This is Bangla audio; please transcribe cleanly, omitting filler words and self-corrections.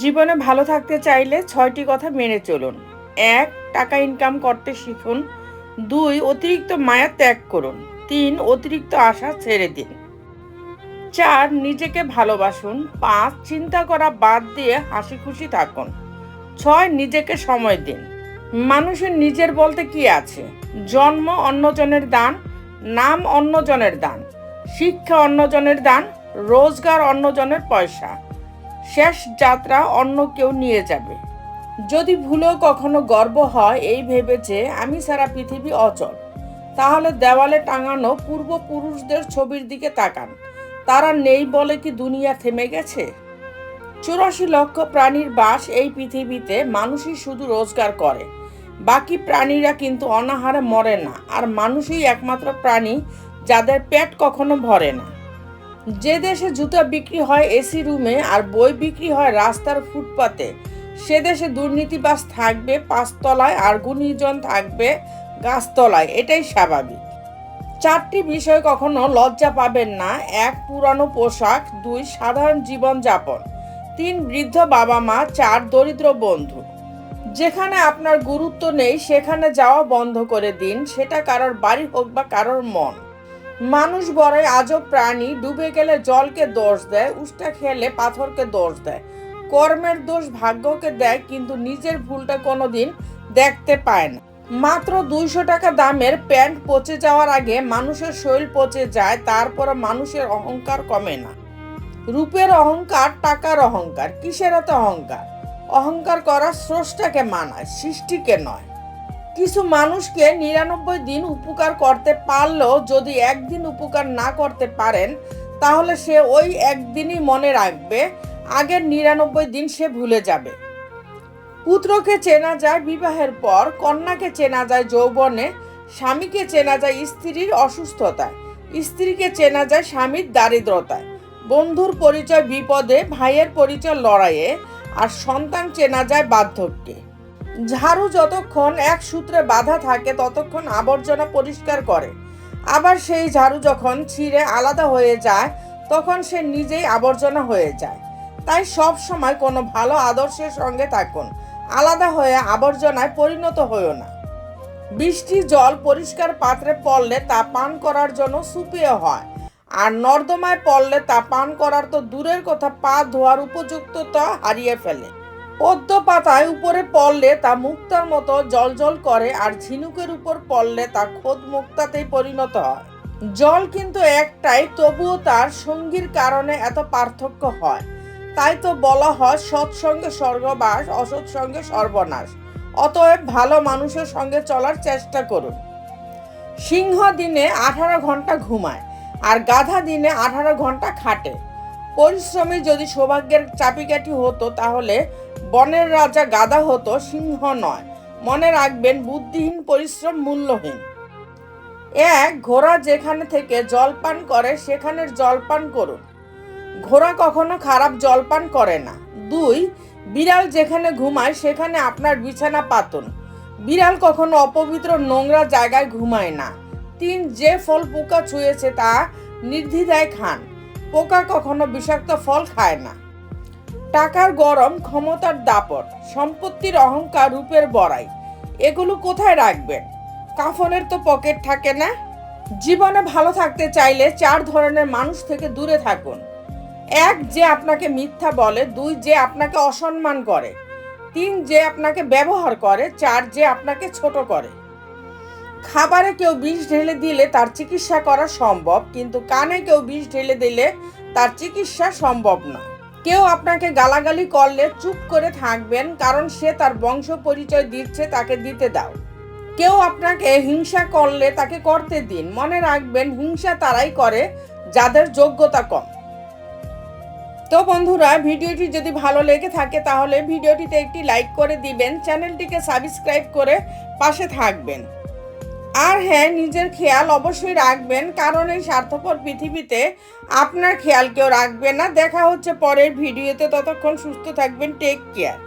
জীবনে ভালো থাকতে চাইলে ৬টি কথা মেনে চলুন। ১. টাকা ইনকাম করতে শিখুন। ২. অতিরিক্ত মায়া ত্যাগ করুন। ৩. অতিরিক্ত আশা ছেড়ে দিন। ৪. নিজেকে ভালোবাসুন। ৫. চিন্তা করা বাদ দিয়ে হাসি খুশি থাকুন। ৬. নিজেকে সময় দিন। মানুষের নিজের বলতে কি আছে? জন্ম অন্যজনের দান, নাম অন্যজনের দান, শিক্ষা অন্যজনের দান, রোজগার অন্যজনের পয়সা, শেষ যাত্রা অন্য কেউ নিয়ে যাবে। যদি ভুলেও কখনো গর্ব হয় এই ভেবে যে আমি সারা পৃথিবী অচল, তাহলে দেওয়ালে টাঙানো পূর্বপুরুষদের ছবির দিকে তাকান। তারা নেই বলে কি দুনিয়া থেমে গেছে? ৮৪ লক্ষ প্রাণীর বাস এই পৃথিবীতে, মানুষই শুধু রোজগার করে। বাকি প্রাণীরা কিন্তু অনাহারে মরে না, আর মানুষই একমাত্র প্রাণী যাদের পেট কখনো ভরে না। যে দেশে জুতা বিক্রি হয় এসি রুমে আর বই বিক্রি হয় রাস্তার ফুটপাতে, সে দেশে দুর্নীতিবাজ থাকবে ৫ তলায় আর গুণীজন থাকবে গাছতলায়। এটাই স্বাভাবিক। ৪টি বিষয় কখনো লজ্জা পাবেন না। ১. পুরানো পোশাক। ২. সাধারণ জীবনযাপন। ৩. বৃদ্ধ বাবা মা। ৪. দরিদ্র বন্ধু। যেখানে আপনার গুরুত্ব নেই সেখানে যাওয়া বন্ধ করে দিন, সেটা কারোর বাড়ি হোক বা কারোর মন। মানুষ বড়ই আজব প্রাণী। ডুবে গেলে জলকে দোষ দেয়, উষ্টা খেলে পাথরকে দোষ দেয়, কর্মের দোষ ভাগ্যকে দেয়, কিন্তু নিজের ভুলটা কোনোদিন দেখতে পায় না। মাত্র ২০০ টাকা দামের প্যান্ট পচে যাওয়ার আগে মানুষের শরীর পচে যায়, তারপর মানুষের অহংকার কমে না। রূপের অহংকার, টাকার অহংকার। কিসের এত অহংকার? অহংকার করা স্রষ্টাকে মানায়, সৃষ্টিকে নয়। কিছু মানুষকে ৯৯ দিন উপকার করতে পারলেও যদি একদিন উপকার না করতে পারেন, তাহলে সে ওই একদিনই মনে রাখবে, আগের ৯৯ দিন সে ভুলে যাবে। পুত্রকে চেনা যায় বিবাহের পর, কন্যাকে চেনা যায় যৌবনে, স্বামীকে চেনা যায় স্ত্রীর অসুস্থতায়, স্ত্রীকে চেনা যায় স্বামীর দারিদ্রতায়, বন্ধুর পরিচয় বিপদে, ভাইয়ের পরিচয় লড়াইয়ে, আর সন্তান চেনা যায় বার্ধক্যে। ঝাড়ু যতক্ষণ এক সূত্রে বাঁধা থাকে ততক্ষণ আবর্জনা পরিষ্কার করে, আবার সেই ঝাড়ু যখন ছিঁড়ে আলাদা হয়ে যায় তখন সে নিজেই আবর্জনা হয়ে যায়। তাই সব সময় কোনো ভালো আদর্শের সঙ্গে থাকুন, আলাদা হয়ে আবর্জনায় পরিণত হয়েও না। বৃষ্টি জল পরিষ্কার পাত্রে পড়লে তা পান করার জন্য সুপেয় হয়, আর নর্দমায় পড়লে তা পান করার তো দূরের কথা, পা ধোয়ার উপযুক্ততা হারিয়ে ফেলে। পদ্ম পাতায় উপরে পড়লে তা মুক্তার মতো জলজল করে, আর ঝিনুকের উপর পড়লে তা খোদ মুক্তাতেই পরিণত হয়। জল কিন্তু একটাই, তবুও তার সঙ্গীর কারণে এত পার্থক্য হয়। তাই তো বলা হয় সৎসঙ্গে স্বর্গবাস, অসৎসঙ্গে সর্বনাশ। অতএব ভালো মানুষের সঙ্গে চলার চেষ্টা করুন। সিংহ দিনে 18 ঘন্টা ঘুমায়, আর গাধা দিনে 18 ঘন্টা খাটে। পরিশ্রমী যদি সৌভাগ্যের চাবিকাঠি হতো, তাহলে বনের রাজা গাধা হতো, সিংহ নয়। মনে রাখবেন, বুদ্ধিহীন পরিশ্রম মূল্যহীন। ১. ঘোড়া যেখানে থেকে জলপান করে সেখানের জলপান করুন। ঘোড়া কখনো খারাপ জলপান করে না। ২. বিড়াল যেখানে ঘুমায় সেখানে আপনার বিছানা পাতুন। বিড়াল কখনো অপবিত্র নোংরা জায়গায় ঘুমায় না। ৩. যে ফল পোকা ছুঁয়েছে তা নির্দ্বিধায় খান। পোকা কখনো বিষাক্ত ফল খায় না। টাকার গরম, ক্ষমতার দাপট, সম্পত্তির অহংকার, রূপের বড়াই, এগুলো কোথায় রাখবেন? কাফনের তো পকেট থাকে না। জীবনে ভালো থাকতে চাইলে ৪ ধরনের মানুষ থেকে দূরে থাকুন। ১. যে আপনাকে মিথ্যা বলে। ২. যে আপনাকে অসম্মান করে। ৩. যে আপনাকে ব্যবহার করে। ৪. যে আপনাকে ছোট করে। খাবারে কেউ বিষ ঢেলে দিলে তার চিকিৎসা করা সম্ভব, কিন্তু কানে কেউ বিষ ঢেলে দিলে তার চিকিৎসা সম্ভব নয়। কেউ আপনাকে গালাগালি করলে চুপ করে থাকবেন, কারণ সে তার বংশ পরিচয় দিচ্ছে, তাকে দিতে দাও। কেউ আপনাকে হিংসা করলে তাকে করতে দিন। মনে রাখবেন, হিংসা তারাই করে যাদের যোগ্যতা কম। তো বন্ধুরা, ভিডিওটি যদি ভালো লেগে থাকে তাহলে ভিডিওটিতে একটি লাইক করে দিবেন, চ্যানেলটিকে সাবস্ক্রাইব করে পাশে থাকবেন। আর হ্যাঁ, নিজের খেয়াল অবশ্যই রাখবেন, কারণ এই স্বার্থপর পৃথিবীতে আপনার খেয়াল কেউ রাখবে না। দেখা হচ্ছে পরের ভিডিওতে, ততক্ষণ সুস্থ থাকবেন। Take care.